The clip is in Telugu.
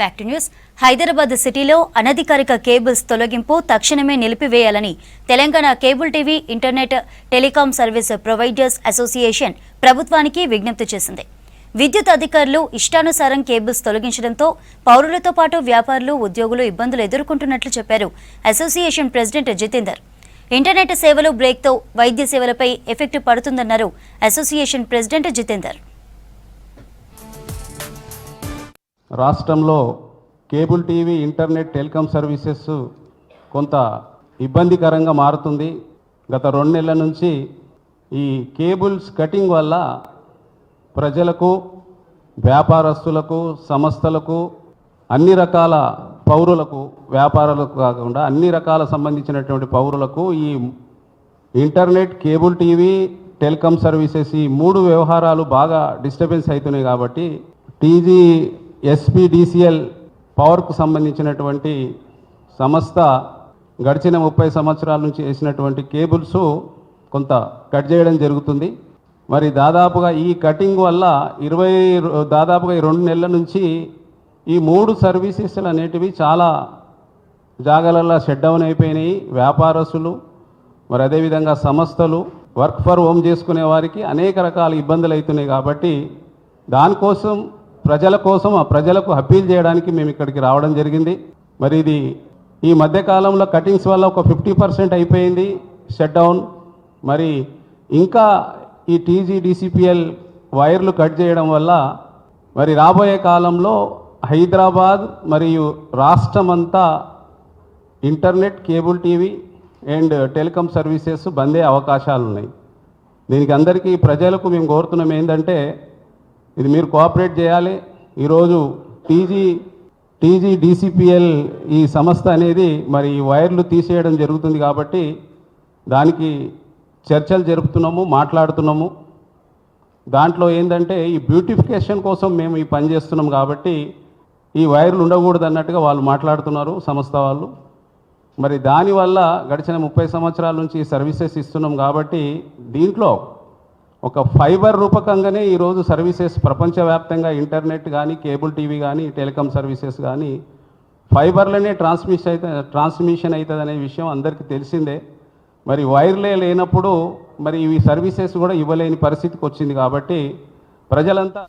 Back to news. హైదరాబాద్ సిటీలో అనధికారిక కేబుల్స్ తొలగింపు తక్షణమే నిలిపివేయాలని Telangana cable TV, internet, telecom service providers association ప్రభుత్వానికి విజ్ఞప్తి చేసింది. విద్యుత్ అధికారులు ఇష్టానుసారం కేబుల్స్ తొలగించడంతో పౌరులతో పాటు వ్యాపారులు, ఉద్యోగులు ఇబ్బందులు ఎదుర్కొంటున్నట్లు చెప్పారు అసోసియేషన్ ప్రెసిడెంట్ జితేందర్. ఇంటర్నెట్ సేవలు బ్రేక్తో వైద్య సేవలపై ఎఫెక్ట్ పడుతుందన్నారు అసోసియేషన్ ప్రెసిడెంట్ జితేందర్. రాష్ట్రంలో cable TV, internet, telecom services కొంత ఇబ్బందికరంగా మారుతుంది. గత 2 నెలల నుంచి ఈ కేబుల్స్ కటింగ్ వల్ల ప్రజలకు, వ్యాపారస్తులకు, సంస్థలకు, అన్ని రకాల పౌరులకు, వ్యాపారాలకు కాకుండా అన్ని రకాల సంబంధించినటువంటి పౌరులకు ఈ internet, cable TV, telecom services ఈ 3 వ్యవహారాలు బాగా డిస్టర్బెన్స్ అవుతున్నాయి. కాబట్టి SPDCL పవర్కు సంబంధించినటువంటి సంస్థ గడిచిన 30 సంవత్సరాల నుంచి వేసినటువంటి కేబుల్స్ కొంత కట్ చేయడం జరుగుతుంది. మరి దాదాపుగా ఈ కటింగ్ వల్ల దాదాపుగా 2 నెలల నుంచి ఈ 3 సర్వీసెస్లు అనేటివి చాలా జాగాలలో షట్ డౌన్ అయిపోయినాయి. వ్యాపారస్తులు, మరి అదేవిధంగా సంస్థలు, వర్క్ ఫర్ హోమ్ చేసుకునే వారికి అనేక రకాల ఇబ్బందులు అవుతున్నాయి. కాబట్టి దానికోసం ప్రజలకు అప్పీల్ చేయడానికి మేము ఇక్కడికి రావడం జరిగింది. మరి ఇది ఈ మధ్యకాలంలో కటింగ్స్ వల్ల ఒక 50% అయిపోయింది షట్ డౌన్. మరి ఇంకా ఈ DCPL వైర్లు కట్ చేయడం వల్ల మరి రాబోయే కాలంలో హైదరాబాద్ మరియు రాష్ట్రమంతా internet, cable TV and telecom services బందే అవకాశాలు ఉన్నాయి. దీనికి అందరికీ ప్రజలకు మేము కోరుతున్నాం ఏంటంటే ఇది మీరు కోఆపరేట్ చేయాలి. ఈరోజు DCPL ఈ సంస్థ అనేది మరి ఈ వైర్లు తీసేయడం జరుగుతుంది. కాబట్టి దానికి చర్చలు జరుపుతున్నాము, మాట్లాడుతున్నాము. దాంట్లో ఏంటంటే ఈ బ్యూటిఫికేషన్ కోసం మేము ఈ పని చేస్తున్నాం. కాబట్టి ఈ వైర్లు ఉండకూడదు అన్నట్టుగా వాళ్ళు మాట్లాడుతున్నారు సంస్థ వాళ్ళు. మరి దానివల్ల గడిచిన 30 సంవత్సరాల నుంచి సర్వీసెస్ ఇస్తున్నాం. కాబట్టి దీంట్లో ఒక ఫైబర్ రూపకంగానే ఈరోజు సర్వీసెస్ ప్రపంచవ్యాప్తంగా ఇంటర్నెట్ కానీ, కేబుల్ టీవీ కానీ, టెలికాం సర్వీసెస్ కానీ ఫైబర్లోనే ట్రాన్స్మిషన్ అవుతుంది అనే విషయం అందరికీ తెలిసిందే. మరి వైర్లే లేనప్పుడు మరి ఇవి సర్వీసెస్ కూడా ఇవ్వలేని పరిస్థితికి వచ్చింది. కాబట్టి ప్రజలంతా